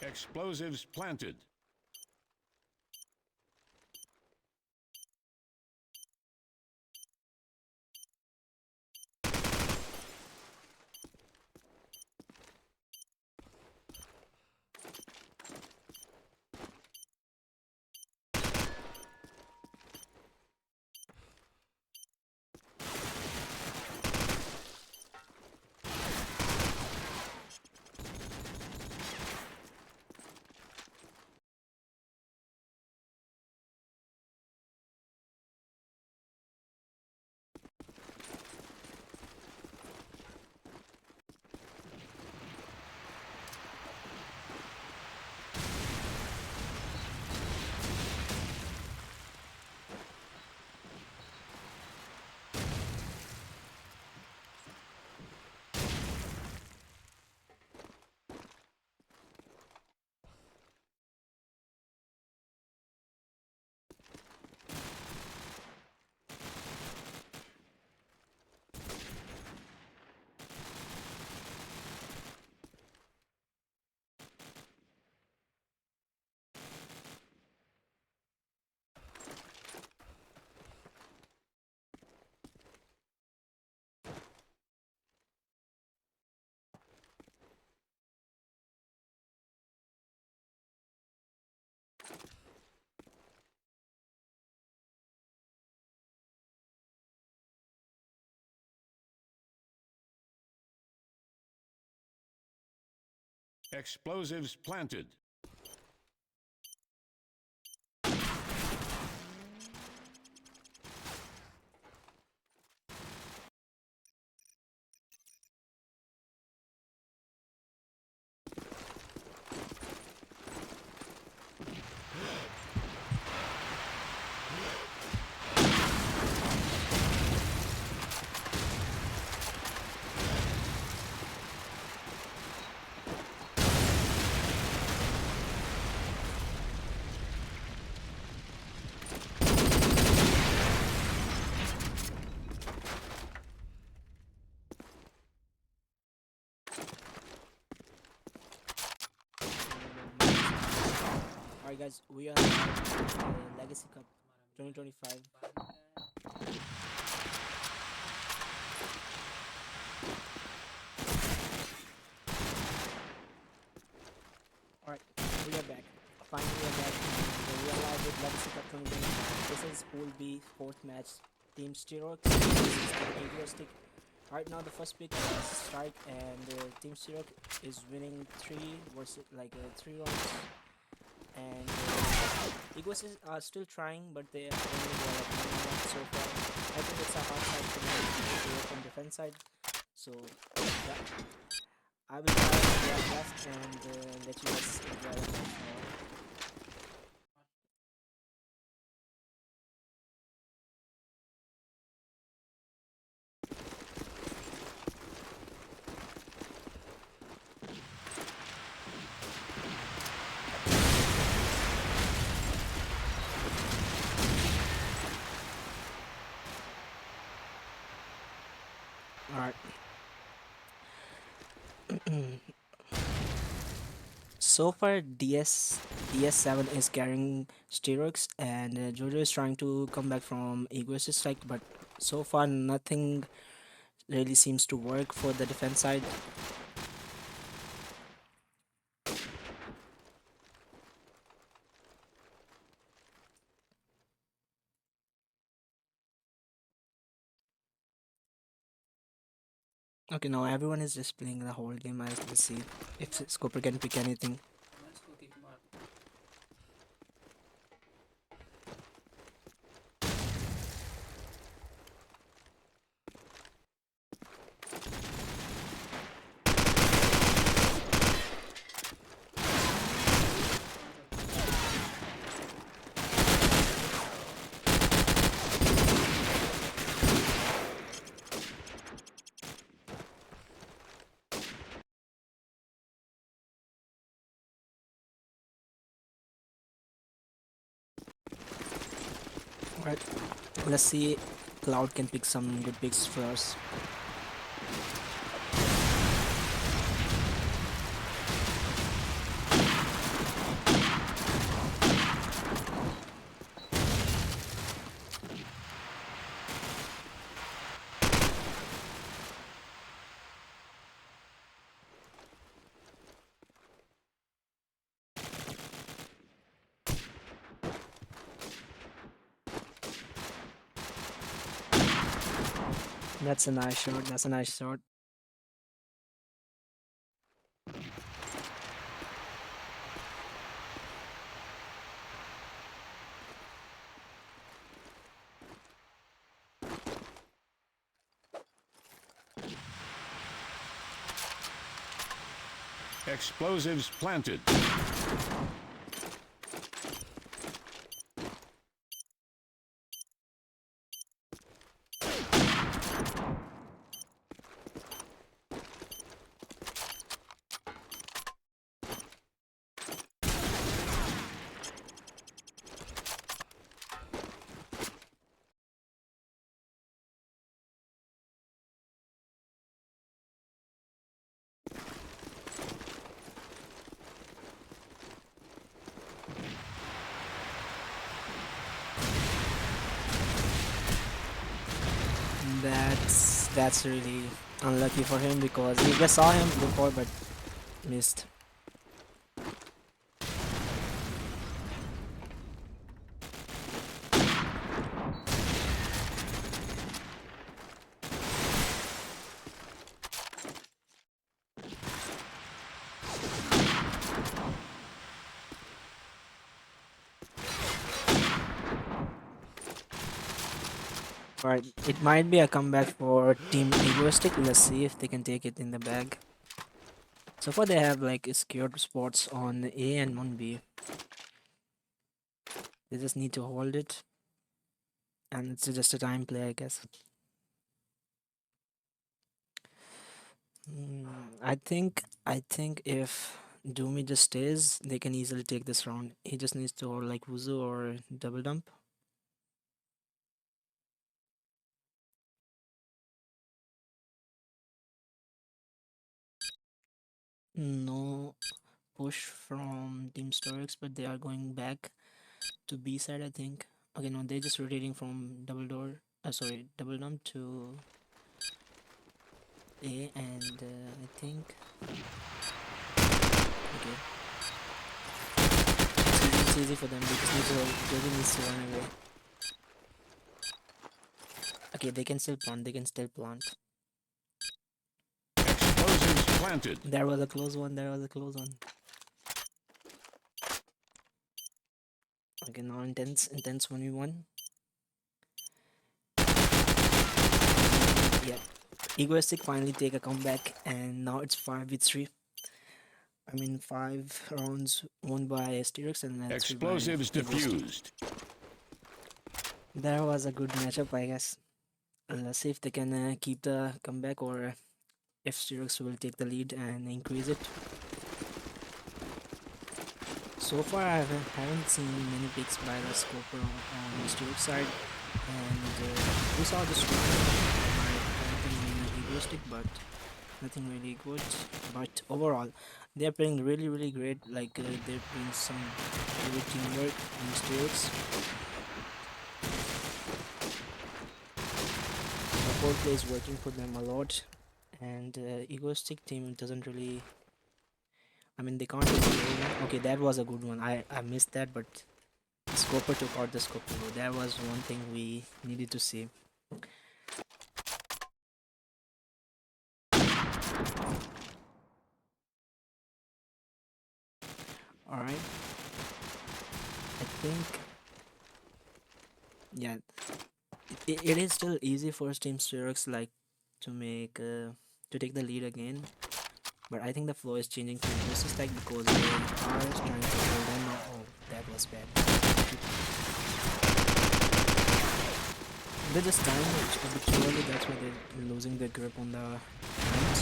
Explosives planted. Explosives planted. Alright guys, we are at Legacy Cup 2025. Alright, we are back. Finally we are back. We are live with Legacy Cup 2025. This is Pool B, 4th match. Team SteroX versus Team Egoistic. Right now the first pick is Strike and Team SteroX is winning 3 rounds. And Egoists are still trying, but they are only got like 1 round so far. I think it's a hard side for them to go from defense side. So yeah, I will try to do my best and let you guys enjoy the match more. Alright. So far, DS7 is carrying SteroX and Jojo is trying to come back from Egoistic strike, but so far nothing really seems to work for the defense side. Okay, now everyone is just playing the whole game. I can see if Scooper can pick anything. Alright, let's see Cloud can pick some good picks for us. That's a nice shot. That's a nice shot. Explosives planted. That's really unlucky for him because we just saw him before but missed. Alright, it might be a comeback for Team Egoistic. Let's see if they can take it in the bag. So far they have like secured spots on A and on B. They just need to hold it. And it's just a time play, I guess. I think if Doomy just stays, they can easily take this round. He just needs to hold like Wuzu or double dump. No push from Team SteroX, but they are going back to B side, I think. Okay, no, they're just rotating from double dump to A, and I think okay, it's easy for them. They just need to Jojo needs to run away. Okay, they can still plant. They can still plant. Explosives planted. There was a close one. There was a close one. Okay, now intense 1v1. Yeah, Egoistic finally take a comeback, and now it's 5v3. I mean, 5 rounds won by SteroX and then 3 by Explosives Egoistic. diffused. That was a good matchup, I guess. Let's see if they can keep the comeback or if SteroX will take the lead and increase it. So far, I haven't seen many picks by the scoper on the SteroX side, and we saw this one by planting Egoistic, but nothing really good. But overall, they're playing really great. Like they're doing some good teamwork on SteroX. Support play is working for them a lot, and Egoistic team doesn't really. I mean, they can't really play. Okay, that was a good one. I missed that, but Scoper took out the Scoper. That was one thing we needed to see. Alright. I think. Yeah. It is still easy for Team SteroX like to make to take the lead again. But I think the flow is changing to versus tag because they are trying to hold them. Oh, that was bad. They just time it a bit too early, that's why they're losing their grip on the hands.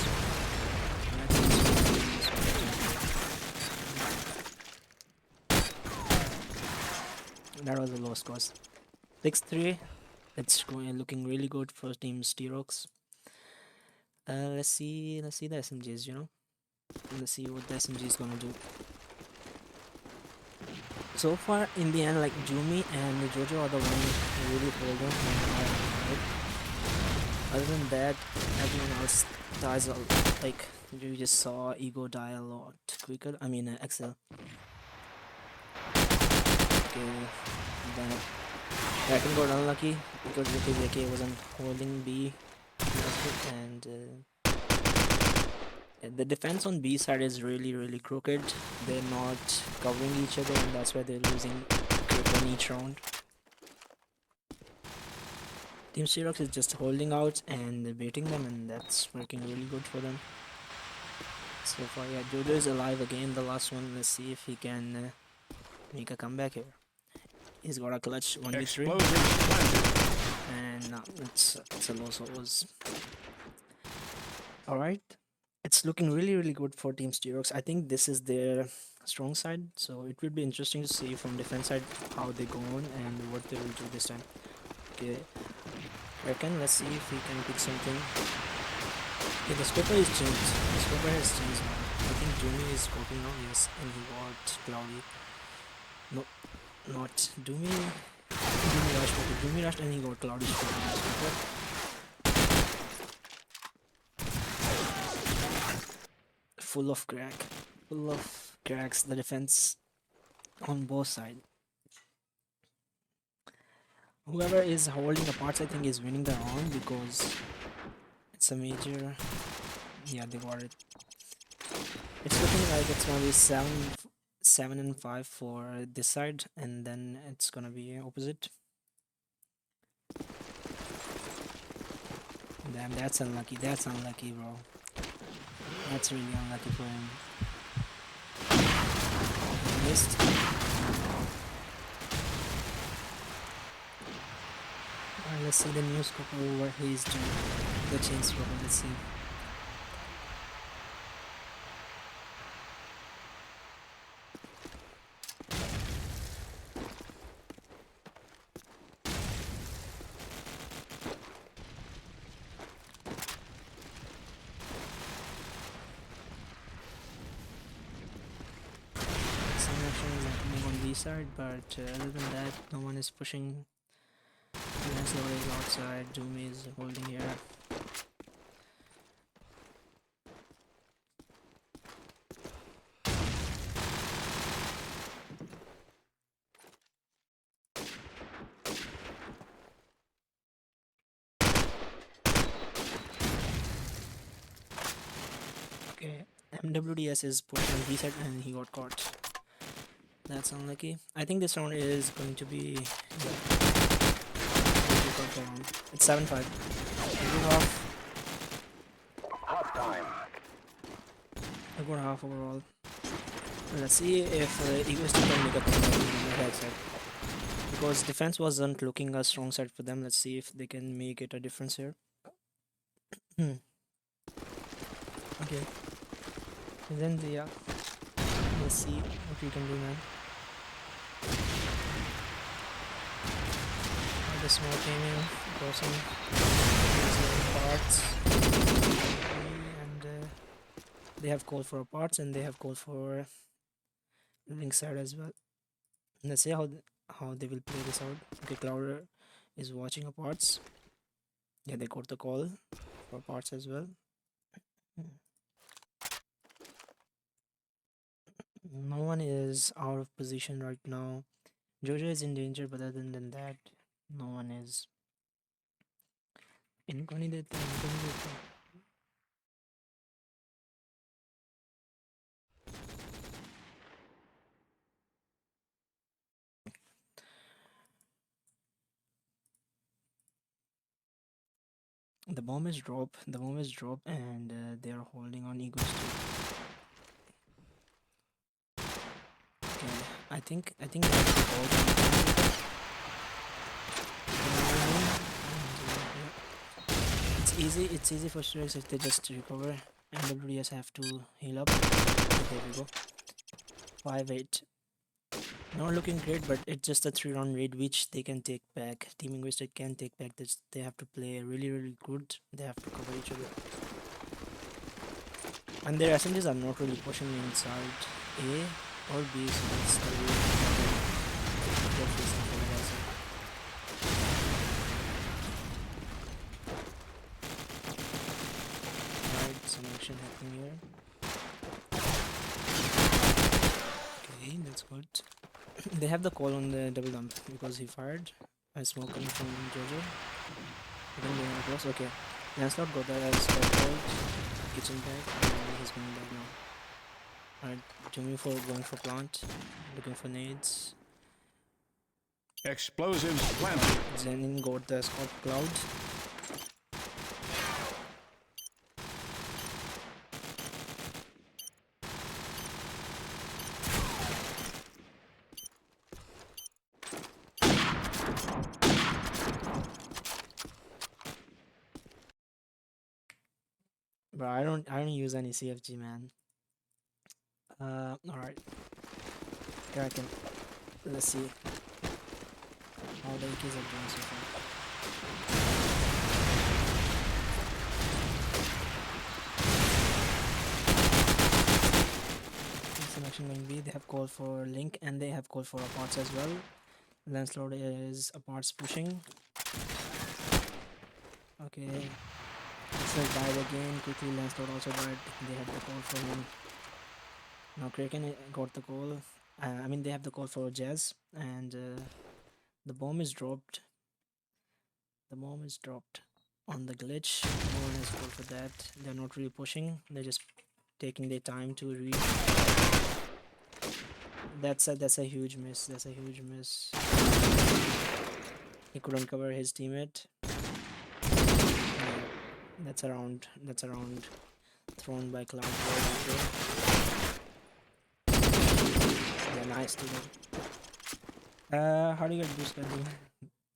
That was a low score. 6-3. It's looking really good for Team SteroX. Let's see the SMGs, you know. Let's see what the SMG is gonna do. So far, in the end, like Jumi and Jojo are the ones who really hold on. Other than that, everyone else dies like you just saw Ego die a lot quicker. I mean, Excel. Okay, then Dragon got unlucky because JK wasn't holding B and the defense on B side is really crooked. They're not covering each other, and that's why they're losing grip on each round. Team SteroX is just holding out and baiting them, and that's working really good for them. So far, yeah, Jojo is alive again, the last one. Let's see if he can make a comeback here. He's got a clutch 1v3. Explosives planted. And no, it's a loss. It was alright. It's looking really good for Team SteroX. I think this is their strong side, so it will be interesting to see from defense side how they go on and what they will do this time. Okay, let's see if we can pick something. Okay, the scoper is changed. The scoper has changed now. I think Doomyy is scoping now, yes, and he got Cloudy. No, not Doomyy. Doomyy rushed, okay, Doomyy rushed and he got Cloudy scoping. Full of cracks, the defense on both sides. Whoever is holding the parts, I think, is winning the round because it's a major. Yeah, they got it. It's looking like it's gonna be 7 and 5 for this side, and then it's gonna be opposite. Damn, that's unlucky. That's unlucky, bro. That's really unlucky for him. He missed. Alright, let's see the new scoper what he's doing. The chain scoper, let's see. Side, but other than that, no one is pushing. Lanslow is outside. Doomyy is holding here. Okay, MWDS is pushing on B side and he got caught. That's unlucky. I think this round is going to be. It's 7-5. A good half overall. Let's see if Egoistic can make a comeback on the right side. Because defense wasn't looking a strong side for them. Let's see if they can make it a difference here. Okay. And then let's see what we can do, man. The small gaming crossing parts, and they have called for parts and they have called for link side as well. Let's see how they will play this out. Okay, Clouder is watching a parts. Yeah, they got the call for parts as well. No one is out of position right now. Jojo is in danger, but other than that, no one is. The bomb is dropped. And they are holding on Egoistic. Okay, I think that's the ball. It's easy for SteroX if they just recover. MWDS have to heal up. There we go. 5-8. Not looking great, but it's just a 3-round raid which they can take back. Team Egoistic can take back this. They have to play really good. They have to cover each other. And their SMGs are not really pushing inside A or B, so that's the way they're facing for the rest. Some action happening here. Okay, that's good. They have the call on the double dump because he fired. A smoke coming from Jojo. I think they are close. Okay. Lancelot got the skybolt, kitchen back, and he's going back now. Alright, doomyy for going for plant, looking for nades. Explosives planted. Zenin got the Scott Cloud. But I don't use any CFG, man. Alright. Kraken. Let's see how the AKs are doing so far. Selection going B, they have called for Link and they have called for Aparts as well. Lancelot is Aparts pushing. Okay. Lancelot died again. Quickly, Lancelot also died. They had the call for him. Now Kraken got the call. I mean, they have the call for Jazz, and the bomb is dropped. The bomb is dropped on the glitch. No one has called for that. They're not really pushing. They're just taking their time to read. That's a huge miss. That's a huge miss. He couldn't cover his teammate. Yeah, that's around thrown by Cloud. Yeah, nice to how do you get blue sky?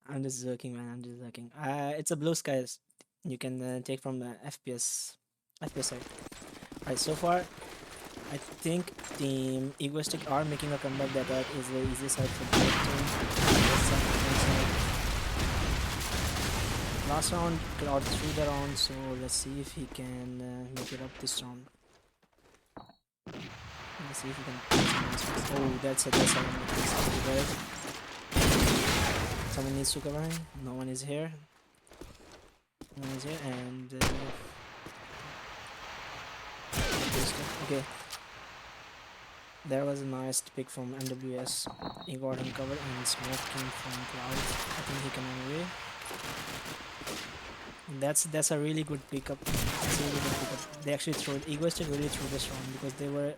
I'm just joking, man. I'm just joking. It's a blue skies. You can take from the FPS side. Alright, so far I think Team Egoistic are making a comeback. That is the easiest side for both teams. Last round, Cloud threw the round, so let's see if he can make it up this round. Let's see if he can. Oh, that's a someone needs to cover him. No one is here. No one is here, and okay. There was a nice pick from NWS. He got him covered and smoked him from Cloud. I think he can run away. That's a really good pickup. That's a really good pickup. They actually threw Egoistic really threw this round because they were,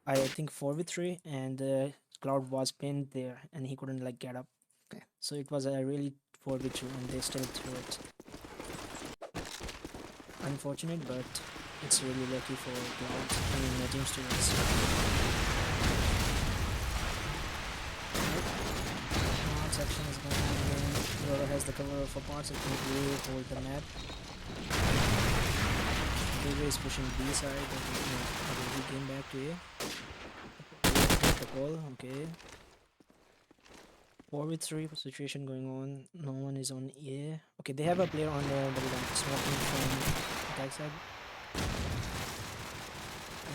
I think, 4v3 and Cloud was pinned there and he couldn't like get up. Okay, so it was a really 4v2 and they still threw it. Unfortunate, but it's really lucky for Cloud. I mean, Team SteroX. Section is going on again. Whoever has the cover of Aparts, it can really hold the map. David is pushing B side. Okay, he came back to A. The call, okay. 4v3 situation going on. No one is on A. Okay, they have a player on the smoking from attack side.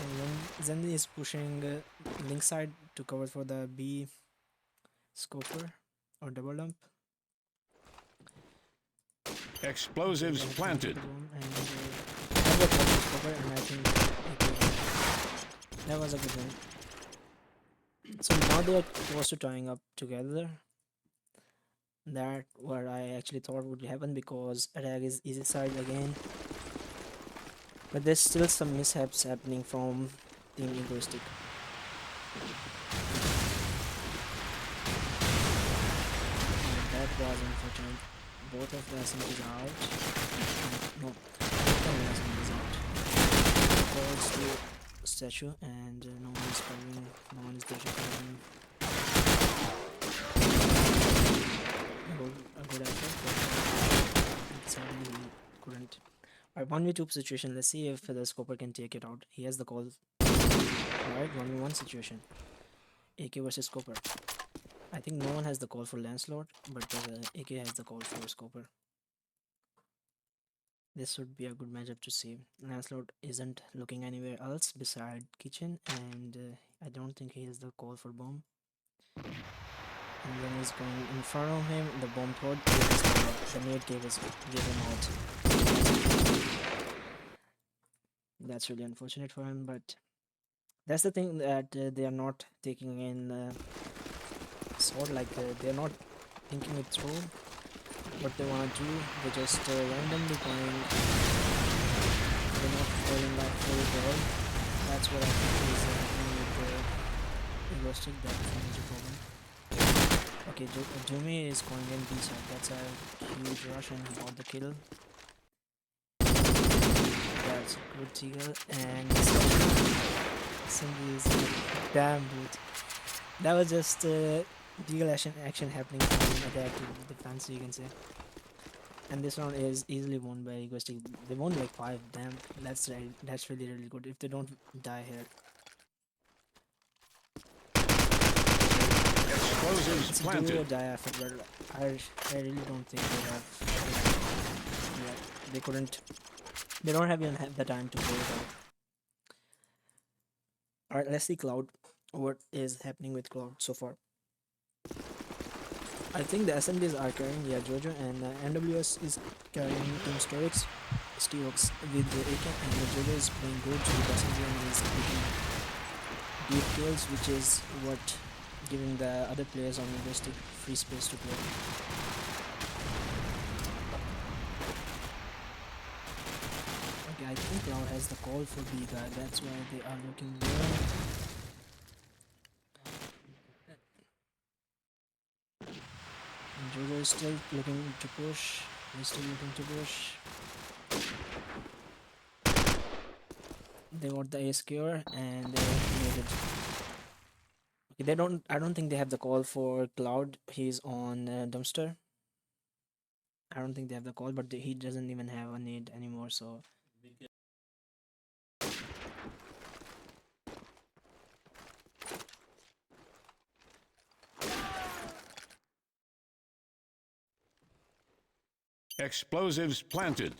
And then Zendi is pushing link side to cover for the B scoper. Or double dump. Explosives planted. And I think that was a good one. So now they are close to tying up together. That what I actually thought would happen because attack is easy side again. But there's still some mishaps happening from Team Egoistic. That was unfortunate. Both of the SMGs are out. No, both of the SMGs out. Calls to statue and no one is covering. No one is there to cover him. A good effort, but sadly he couldn't. Alright, 1v2 situation. Let's see if the scoper can take it out. He has the call. Alright, 1v1 situation. AK versus scoper. I think no one has the call for Lancelot, but AK has the call for Scoper. This would be a good matchup to see. Lancelot isn't looking anywhere else beside kitchen, and I don't think he has the call for bomb. And when he's going in front of him, the bomb throw, the nade gave him out. That's really unfortunate for him, but that's the thing that they are not taking in. Sort like they're not thinking it through what they want to do. They're just randomly going holding that full ball. That's what I think is happening with the Egoistic. That's a major problem. Okay, doomyy is going in B side. That's a huge rush and he got the kill. That's a good kill and Cindy is damn dude. That was just legal action happening from attack to defense, you can say. And this round is easily won by Egoistic. They won like 5. Damn, that's right. That's really good. If they don't die here, Explosives it's a do or planted. die effort. But I really don't think they have. Yeah, they couldn't. They don't have even have the time to play it out. All right, let's see Cloud. What is happening with Cloud so far? I think the SMBs are carrying, yeah, Jojo, and NWS is carrying Team SteroX with the AK, and the Jojo is playing good with SMB and is taking deep kills, which is what giving the other players on Egoistic free space to play. Okay, I think Cloud has the call for B guy, that's why they are looking there. And Jojo is still looking to push. He's still looking to push. They got the ace cure and they made it. Okay, they don't. I don't think they have the call for Cloud. He's on dumpster. I don't think they have the call, but he doesn't even have a nade anymore. So Explosives planted.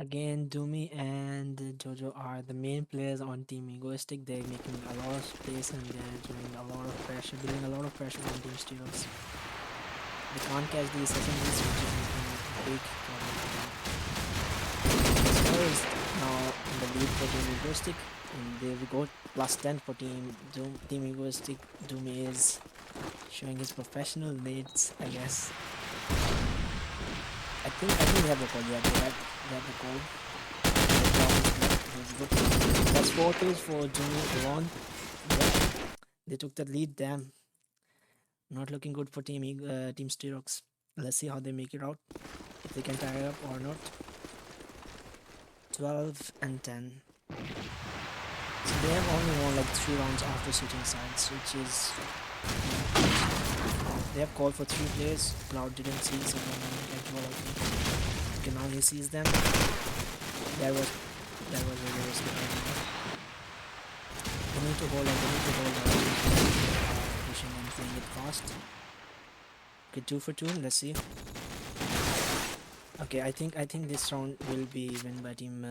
again, Doomy and Jojo are the main players on Team Egoistic. They're making a lot of space and they're doing a lot of pressure, building a lot of pressure on Team SteroX. They can't catch these SMGs, which is making a big problem for them. Score is now in the lead for Team Egoistic, and there we go, +10 for Team Egoistic. Doomy is showing his professional nades, I guess. I think they have the call. Yeah, they have the call. That's 4 kills for Doomy alone. Yeah, they took the lead. Damn, not looking good for Team SteroX. Let's see how they make it out. If they can tie it up or not. 12 and 10. So they have only won like 3 rounds after switching sides, which is. They have called for 3 players. Cloud didn't see, so okay, now he sees them. That was really risky. They need to hold on. Pushing and playing it fast. Okay, 2 for 2. Let's see. Okay, I think this round will be win by Team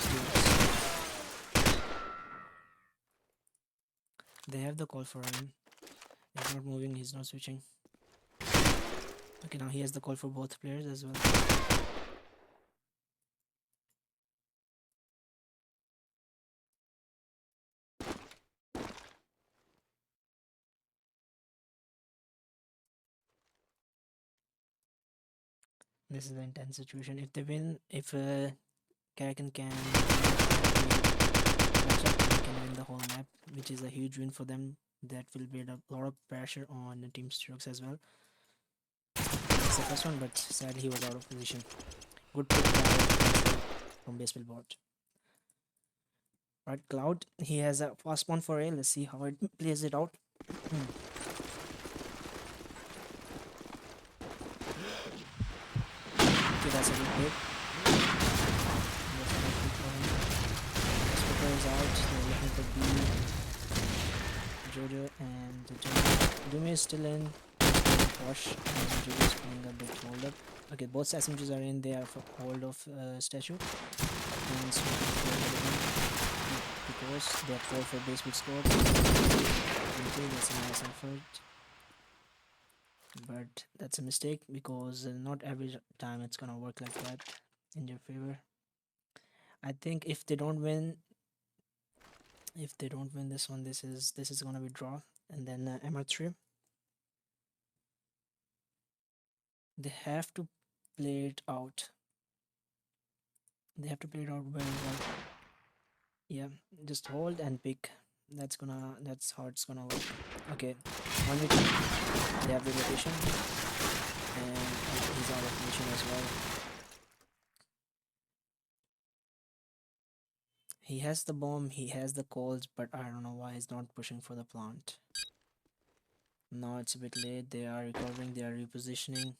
SteroX. They have the call for him. He's not moving. He's not switching. Okay, now he has the call for both players as well. This is an intense situation. If they win, if Karakan can match up, they can win the whole map, which is a huge win for them. That will build a lot of pressure on the Team SteroX as well. It's the first one, but sadly he was out of position. Good pick from baseball board. Right, Cloud, he has a fast spawn for A. Let's see how it plays it out. Okay, that's a good pick. is out. They're looking for B, Jojo, and doomyy is still in. Push, and Jojo is playing a bit hold up. Okay, both SMGs are in. They are for hold of statue. And so because they are 4 for base with scope. Okay, that's a nice effort. But that's a mistake because not every time it's gonna work like that in your favor. I think if they don't win this one, this is gonna be draw, and then MR3 they have to play it out. They have to play it out very well. Yeah, just hold and pick. That's how it's gonna work. Okay, 1v2. They have the rotation, and he's out of position as well. He has the bomb, he has the calls, but I don't know why he's not pushing for the plant. Now it's a bit late. They are recovering, they are repositioning.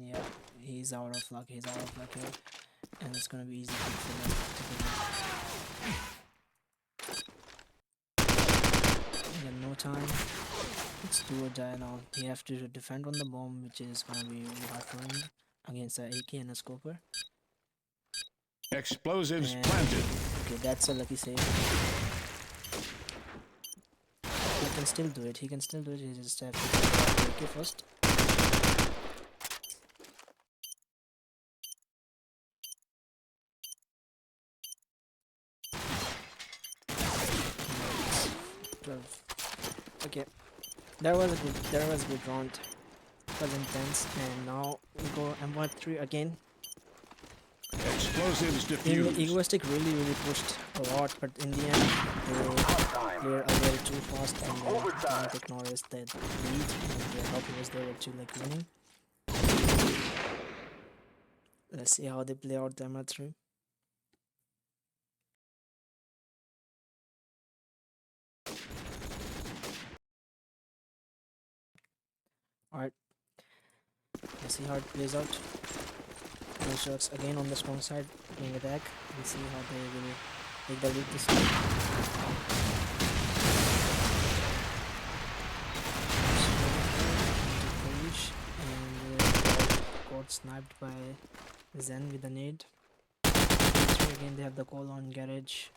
Yeah, he's out of luck. He's out of luck here, and it's gonna be easy for them to get no time. It's do or die now. He have to defend on the bomb, which is gonna be really hard for him against a AK and a scoper. Explosives And, planted. okay, that's a lucky save. He can still do it. He can still do it. He just have to get the AK first. Okay, there was a good round. It was intense, and now we go M13 again. Explosives In the diffused. Egoistic really pushed a lot, but in the end they clear a little too fast, and they acknowledged that lead, and their help was there to like winning. Let's see how they play out the M3. Alright, let's see how it plays out. SteroX again on the strong side, playing attack. We'll see how they will take the lead this time. And got sniped by Zen with a nade. Again, they have the call on garage.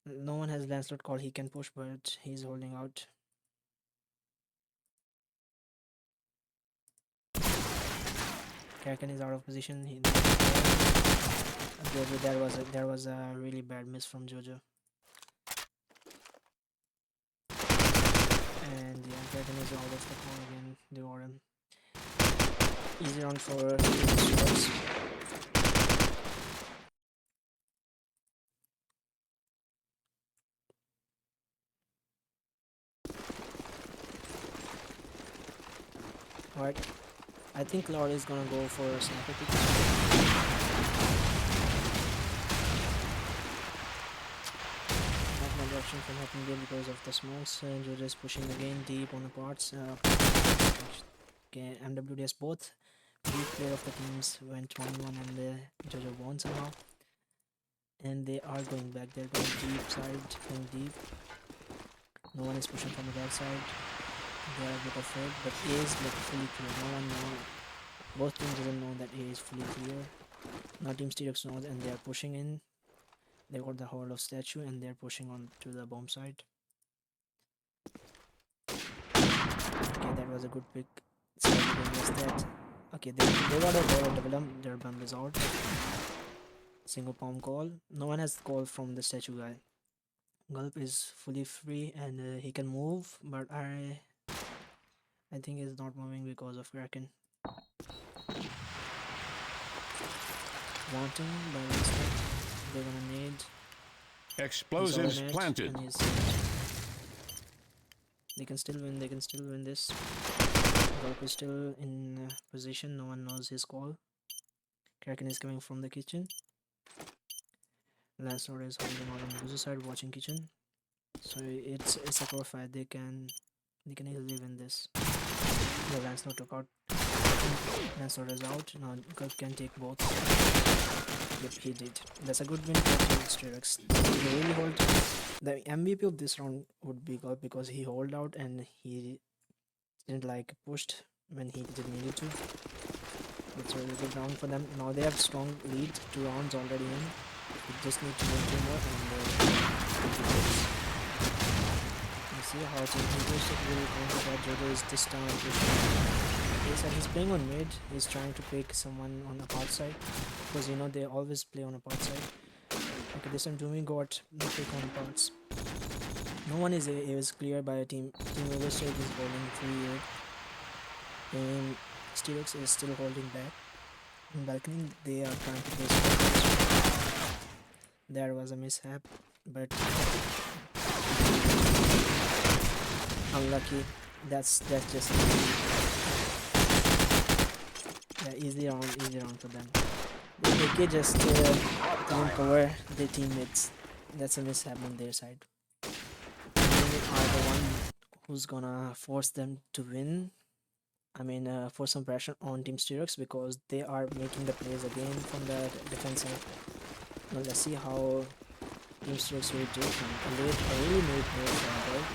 No one has Lancelot call. He can push, but he's holding out. Kraken is out of position. Jojo, there was a really bad miss from Jojo. And yeah, Kraken is out of the call again. They got him. Easy round for SteroX. Alright, I think Lord is gonna go for a sniper pick. Not much option from happening there because of the smokes. Jojo is pushing again deep on the parts. Okay, MWDS both. Deep player of the teams went 1-1 and Jojo won somehow. And they are going back. They're going deep side, going deep. No one is pushing from the back side. They are a bit afraid, but A is like fully clear. No one knows. Both teams doesn't know that A is fully clear. Now Team SteroX knows, and they are pushing in. They got the hold of statue, and they're pushing on to the bomb side. Okay, that was a good pick. That. Okay, they got a hold of double bomb. Their bomb is out. Single palm call. No one has call from the statue guy. Gulp is fully free and he can move, but I think he's not moving because of Kraken. Wanting by mistake. They're gonna need Explosives planted. They can still win. They can still win this. Gulp is still in position. No one knows his call. Kraken is coming from the kitchen. Lancelot is holding out on the user side, watching kitchen. So it's a core fight. They can easily win this. The Lancelot took out Nestor is out. Now Kirk can take both. Yep, he did. That's a good win for Team SteroX. He really hold. The MVP of this round would be God because he hold out and he didn't like pushed when he didn't need to. It's a really good round for them. Now they have strong lead. 2 rounds already in. They just need to win 2 more and you see how Team Egoistic will counter that. Jojo is this time pushing. He's playing on mid. He's trying to pick someone on the part side because you know they always play on a part side. Okay, this time Doomyy got no pick on parts. No one is clear by a team. Team Egoistic is holding 3-8. And SteroX is still holding back. In balcony, they are trying to play. There was a mishap, but unlucky. That's just yeah, easy round for them. They can just don't cover their teammates. That's a mishap on their side. They are the one who's gonna force them to win. I mean, force some pressure on Team SteroX because they are making the plays again from the defense side. Now let's see how Team SteroX will do. A really made play from there.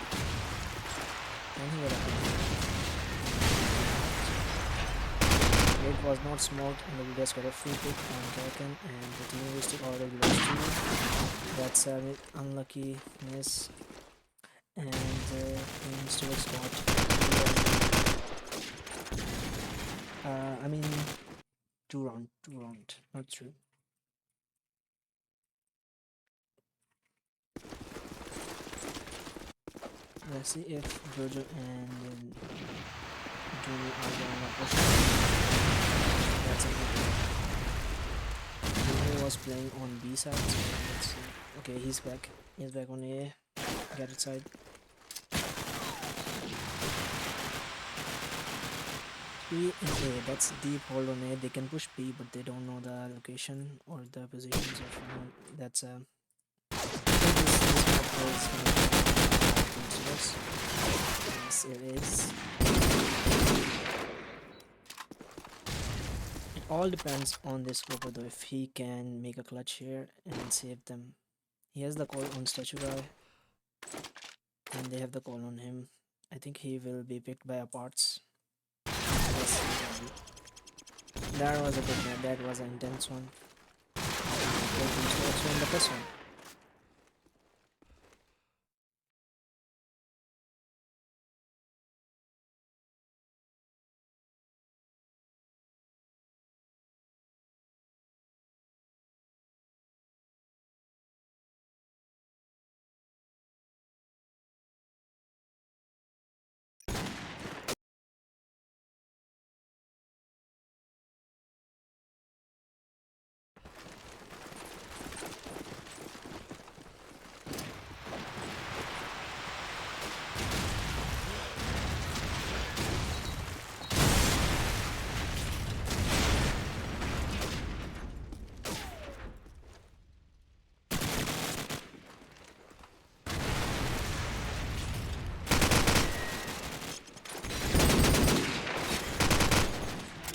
And he it was not smoked and we just got a free pick on Kraken and the Team Egoistic already lost 2. That's a unlucky miss. And Team SteroX got I mean 2 round, not 3. Let's see if Jojo and Doomyy are gonna push. That's a good one. Doomyy was playing on B side, so let's see. Okay, he's back. He's back on A. Get it side. 3 in A. That's deep hold on A. They can push B, but they don't know the location or the positions of. That's a. Yes, it is. It all depends on this Cooper though, if he can make a clutch here and save them. He has the call on Statue Guy and they have the call on him. I think he will be picked by parts. Yes, that was a good match. That was an intense one. Let's win the first one.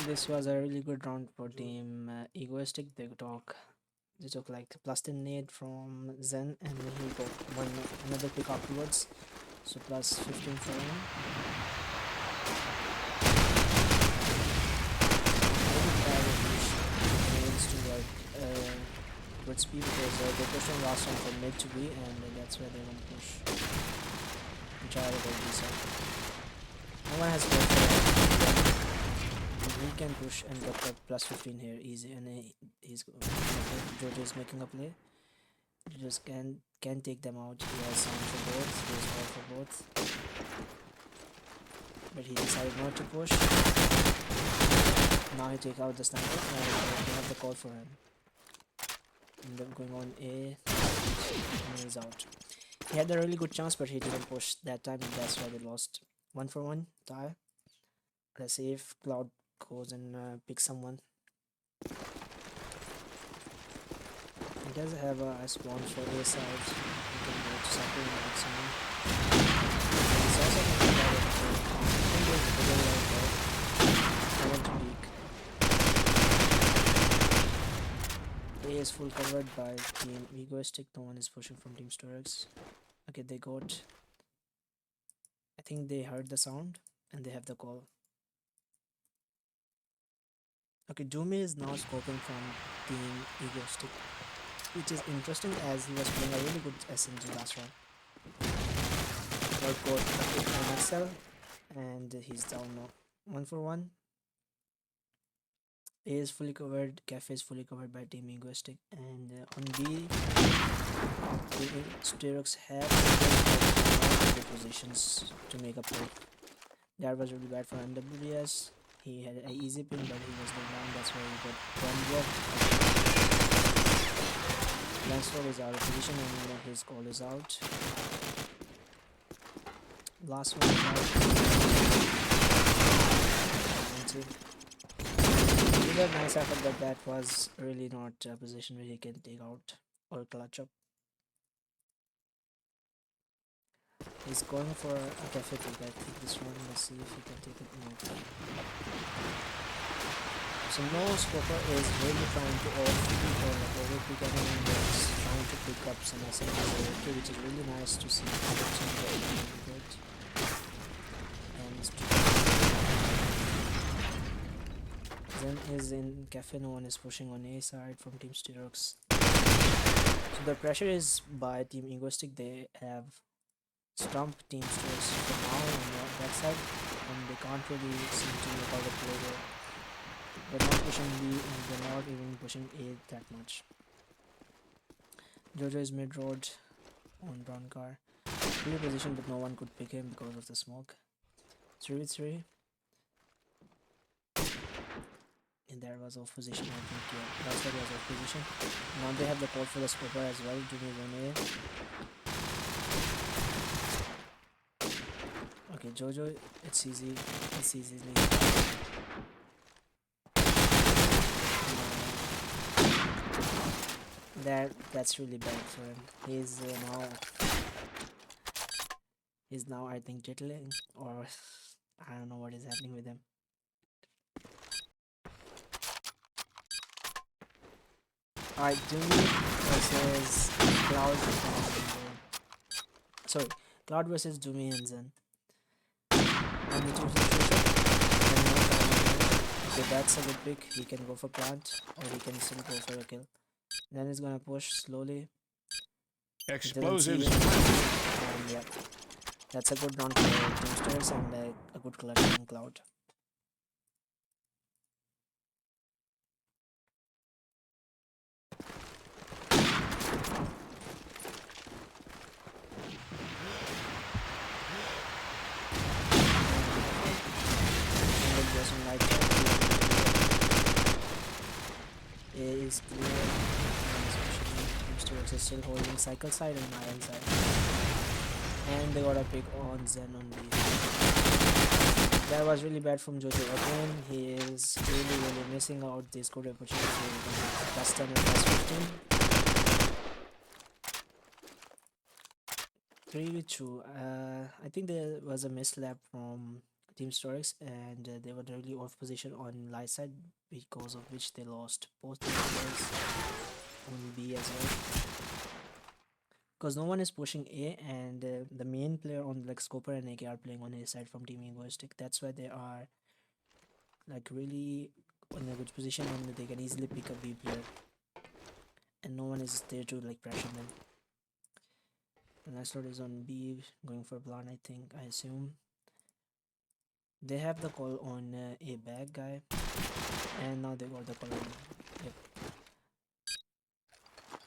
This was a really good round for Team Egoistic. They took like +10 nade from Zen and he got another pick afterwards. So +15 for him. Needs to like good speed because they pushed on last time from mid to B and that's where they're gonna push. Which I will be set. No one has go he can push and get the +15 here easy, and he's Jojo is making a play. You just can take them out. He has sound for both, he has all for both, but he decided not to push. Now he take out the sniper and they have the call for him. And they're going on A and he's out. He had a really good chance but he didn't push that time and that's why they lost. 1-for-1 tie. Let's see if Cloud goes and picks someone. He does have a spawn for A side. He can go to something like someone. He's also going to I want to be full covered by team Egoistic. No one is pushing from team SteroX. Okay, they got. I think they heard the sound and they have the call. Okay, doomyy is now scoping from team Egoistic, which is interesting as he was playing a really good SMG last round. Got a hit on XL and he's down now. 1 for 1. A is fully covered, Cafe is fully covered by team Egoistic, and on B, the SteroX have the positions to make a play. That was really bad for MWS. He had an easy pin, but he was low down. That's why he got one block. Lancelot is out of position, and his call is out. Last one is out. Really nice effort, but that was really not a position where he can take out or clutch up. He's going for a cafe pick, I think this one. Let's see if he can take it. No. So no scoper is really trying to off-pick or over-pick anyone that's trying to pick up some SMG, which is really nice to see. And Zen is in cafe, no one is pushing on A side from team SteroX. So the pressure is by team Egoistic. They have stumped team SteroX for now on the backside, and they can't really seem to make out the play there. They're not pushing B and they're not even pushing A that much. Jojo is mid road on brown car. Clear position, but no one could pick him because of the smoke. 3v3. And there was off position, I think. Yeah, that's what was off position. Now they have the call for the scoper as well. doomyy 1A. Okay, Jojo, it's easy. It's easily. That's really bad for him. He's now I think jittling, or I don't know what is happening with him. Alright, doomyy versus Cloud. Sorry, Cloud versus doomyy and Zen. And the okay, that's a good pick. He can go for plant, or he can still go for a kill. Then he's gonna push slowly. Explosives. Yeah, that's a good round for team SteroX and a good collection from Cloud. A is clear. SteroX is still holding cycle side and iron side. And they got a pick on Zen on B. That was really bad from Jojo again. He is really missing out this good opportunity. Plus 10 and plus 15. 3v2. I think there was a mislap from team SteroX, and they were really off position on light side, because of which they lost both the players on B as well. Because no one is pushing A, and the main player on like Scoper and AK are playing on A side from team Egoistic. That's why they are like really in a good position, and they can easily pick a B player, and no one is there to like pressure them. And Lancelot is on B, going for plan, I think, I assume. They have the call on a bag guy, and now they got the call on. Yep.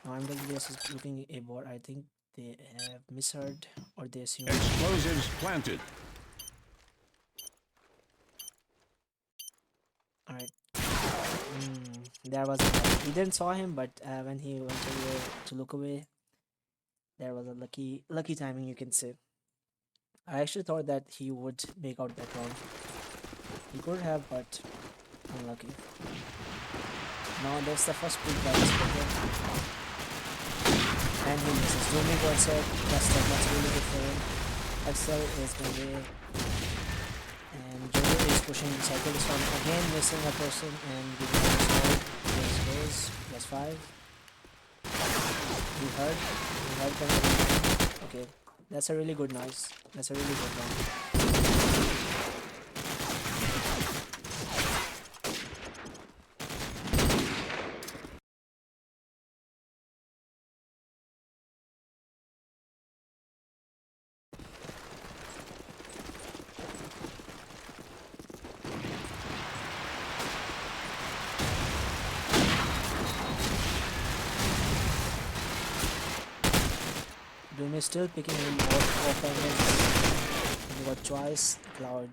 Now MWS is looking a bot. I think they have misheard, or they assume. Explosives planted. Alright. There was he didn't saw him, but when he went away to look away, there was a lucky timing, you can say. I actually thought that he would make out that round. He could have, but unlucky. Now that's the first pick by this player. And he misses. doomyy got set. That's really good for him. XL is going to be. And Jojo is pushing the cycle this one. Again missing a person and giving him a score. Goes +5. He heard them. Okay, that's a really good noise. That's a really good one. Doom is still picking him off enemies. He got twice. Cloud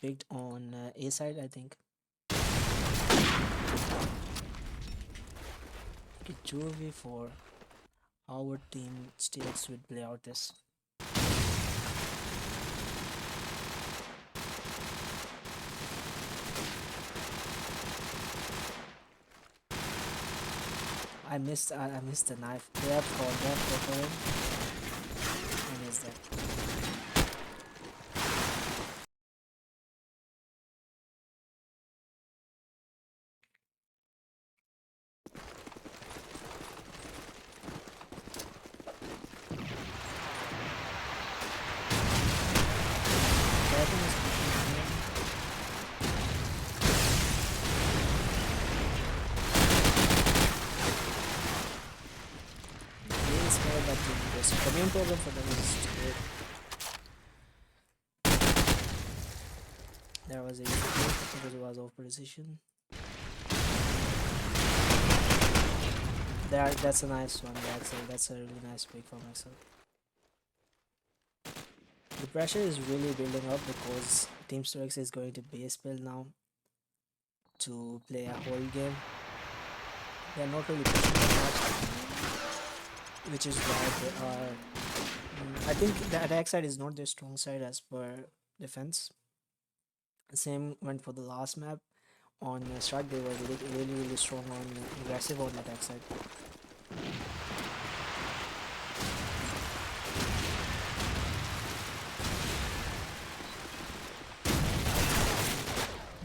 picked on A side, I think. Okay, 2v4. How would Team SteroX would play out this? I missed the knife. They have called that for him. I missed that. Dragon is pushing him. Really scared that team because the main problem for them is to hit. There was a because it was off position. That's a nice one. That's a really nice pick for myself. The pressure is really building up because Team SteroX is going to base build now to play a whole game. They are not really pushing that much, which is why they are. I think the attack side is not their strong side as per defense. Same went for the last map. On start, they were really strong on aggressive on attack side.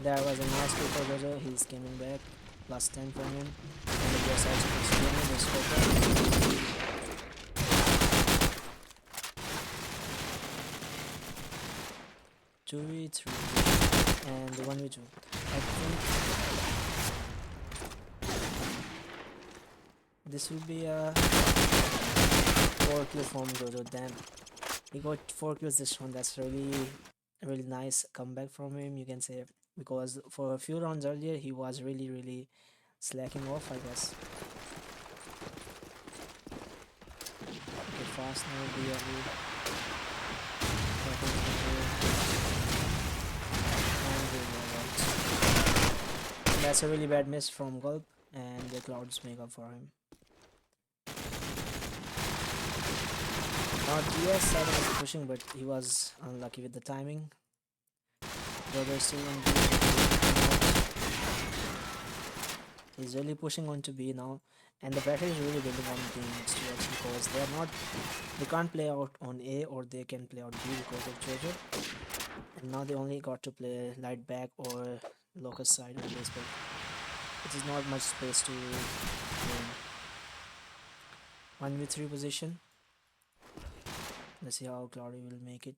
There was a nice kill for Jojo. He's coming back. Plus 10 from him. And the US also continuing the scoper. 2v3 and 1v2. I think this will be a 4 kill from Jojo. Damn, he got 4 kills this round. That's really nice comeback from him, you can say, because for a few rounds earlier he was really slacking off, I guess. Okay, fast now be that's a really bad miss from Gulp, and the Clouds make up for him. Now DS7 is pushing, but he was unlucky with the timing. Brother still on B. He's really pushing on to B now, and the pressure is really building on Team SteroX because they can't play out on A, or they can play out B because of Jojo. And now they only got to play light back or locust side on base build, which is not much space to win. 1v3 position. Let's see how Cloudy will make it.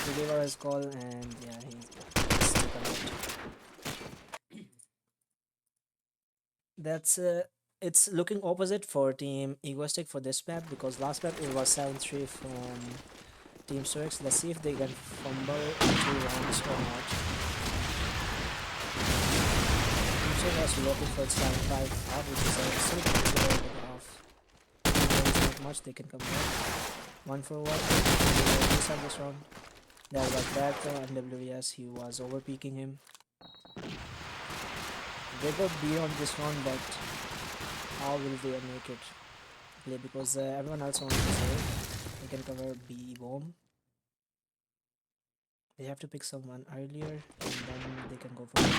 He gave out his call, and yeah, he's still correct. That's it's looking opposite for Team Egoistic for this map, because last map it was 7-3 from Team SteroX. Let's see if they can fumble 2 rounds or not. Team SteroX was looking for 7-5 half, which is a still pretty good half. There is not much they can come back. 1 for 1. They will this round. There was bad for MWS. He was overpeaking him. They got B on this round, but how will they make it play? Because everyone else on this side, they can cover B bomb. They have to pick someone earlier, and then they can go for it.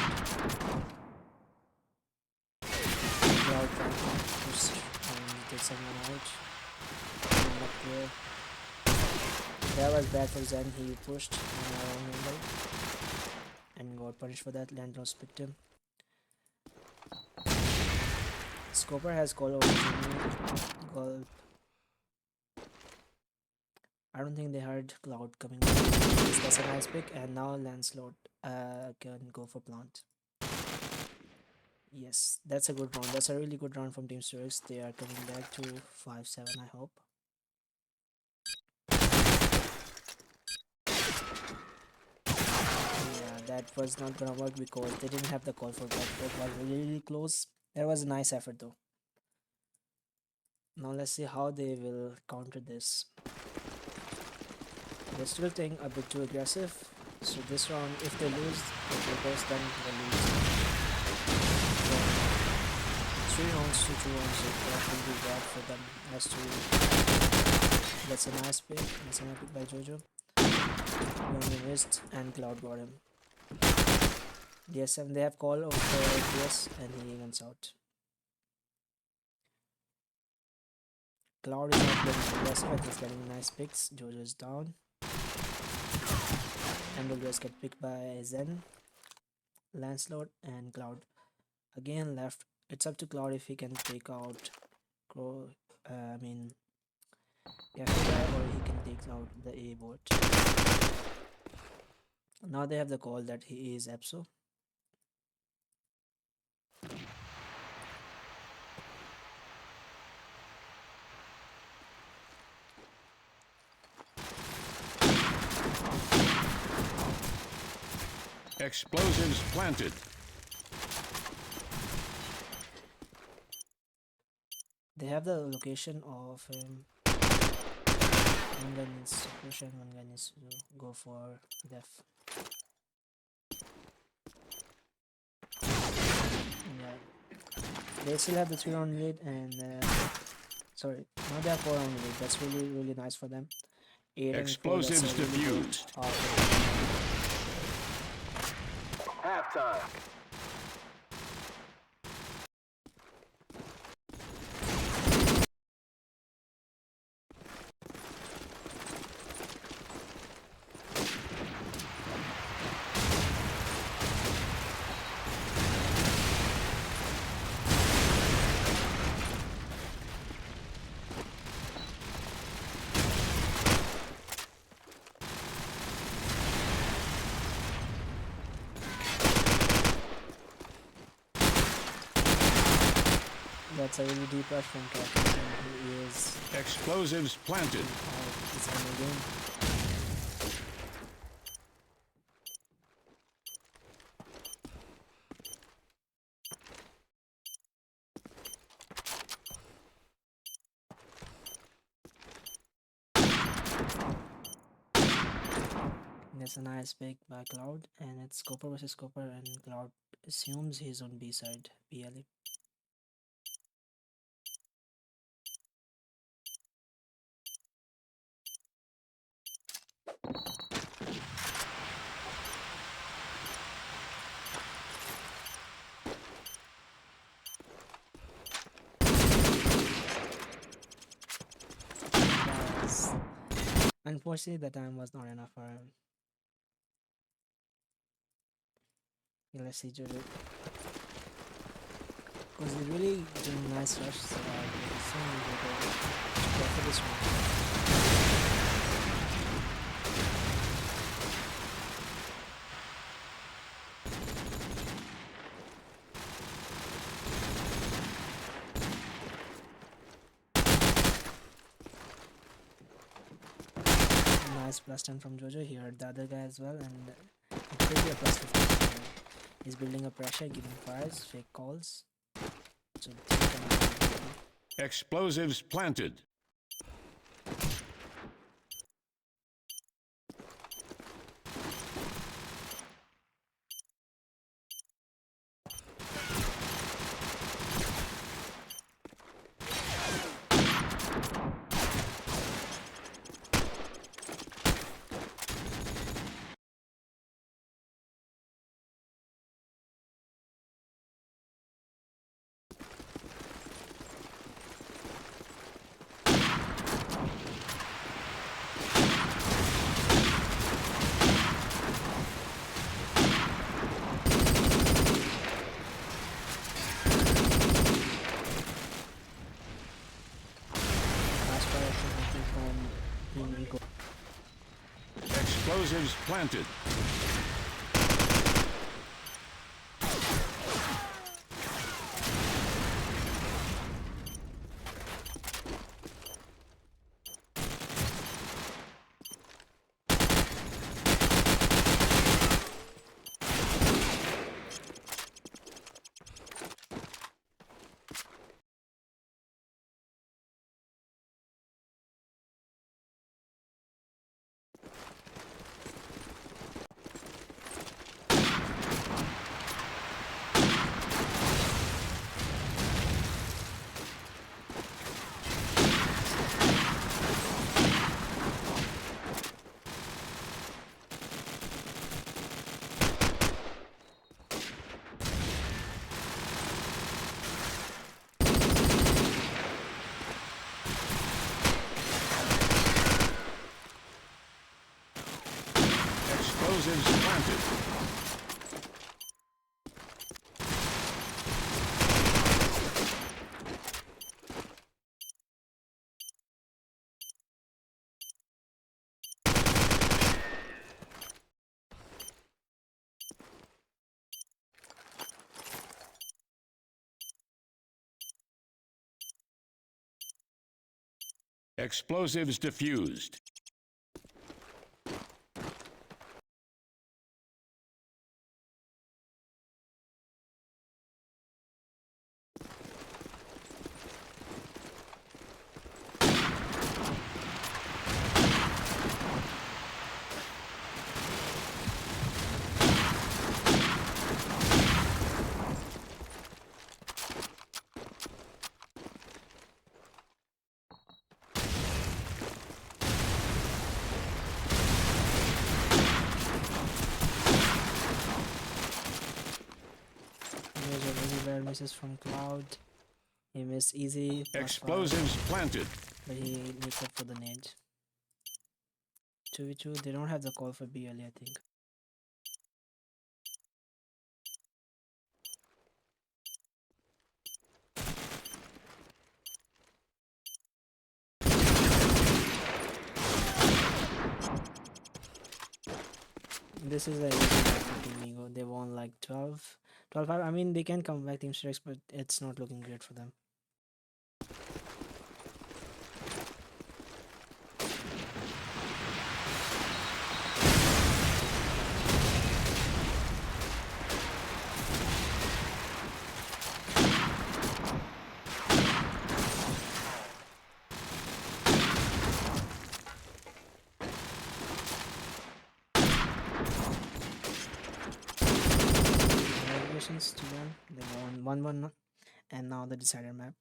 Cloud can push and take someone out. Not clear. That was bad for Zen. He pushed on our own angle and got punished for that. Landros picked him. Scoper has call over Jimmy. Gulp. I don't think they heard Cloud coming. Yes, that's a nice pick, and now Lancelot can go for plant. Yes, that's a good round. That's a really good round from Team SteroX. They are coming back to 5-7, I hope. Yeah, that was not gonna work because they didn't have the call for that. It was really close. That was a nice effort though. Now let's see how they will counter this. They're still staying a bit too aggressive. So this round, if they lose, if they lose, then they lose. So, 3 rounds to 2 rounds, so that will be bad for them. As to that's a nice pick. That's an epic by Jojo. Lonely missed and Cloud got him. DS7 they have call of the DS and he runs out. Cloud is not playing aggressive and he's getting nice picks. Jojo is down. And will just get picked by Zen, Lancelot, and Cloud. Again left. It's up to Cloud if he can take out Crow. Cafe or he can take out the A bot. Now they have the call that he is Epso. Explosives planted. They have the location of him. One guy needs to push and one guy needs to go for def. Yeah. They still have the 3 round lead and sorry, now they have 4 round lead. That's really nice for them. 8 and 4, that's Explosives a really good diffused. Halftime. That's a really deep rush from Captain. He is Explosives planted. his own game. That's a nice pick by Cloud, and it's Copper versus Copper, and Cloud assumes he's on B side, BLE. Guys, unfortunately, the time was not enough for him. Okay, let's see Jojo. Because he really doing nice rush, so I so go for this one. Nice plus 10 from Jojo. He heard the other guy as well, and it could be a plus 15. He's building up pressure, giving fires, fake calls. So Explosives planted. Explosives planted. Explosives planted. Explosives diffused. There's a really bad misses from Cloud. He missed easy. Explosives planted. But he makes up for the nades. 2v2, they don't have the call for B early, I think. This is a easy match for Team Ego. They won like 12-5. I mean, they can come back Team SteroX, but it's not looking great for them. Congratulations to them. They won 1-1, and now the decider map.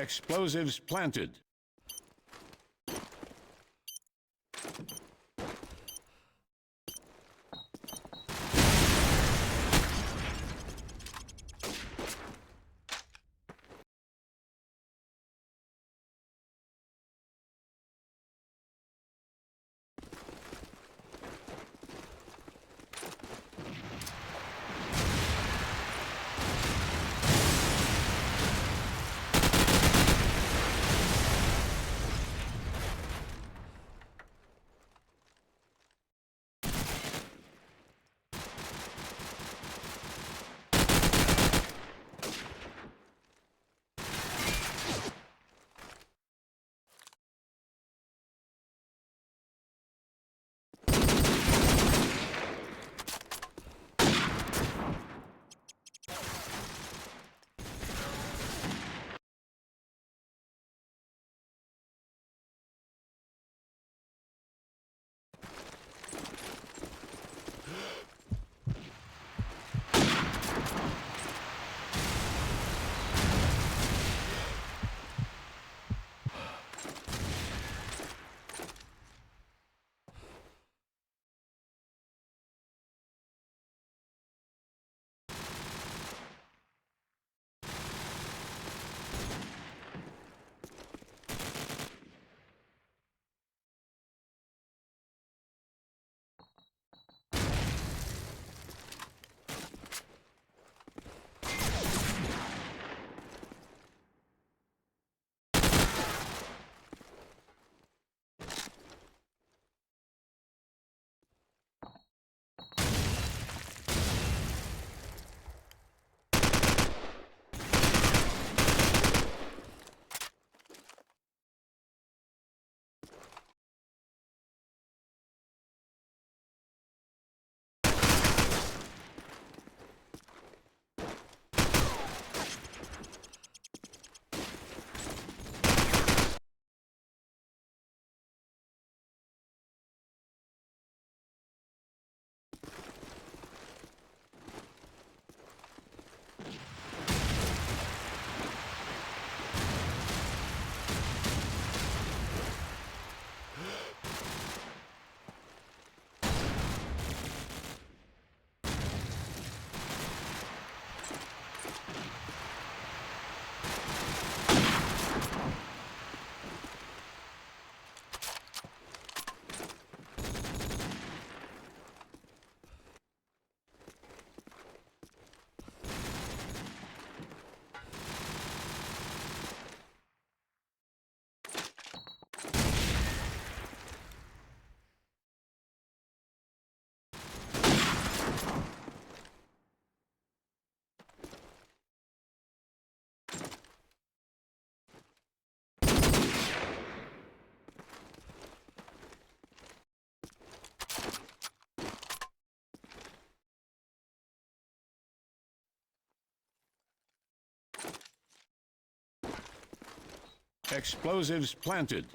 Explosives planted. Explosives planted.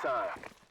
Halftime.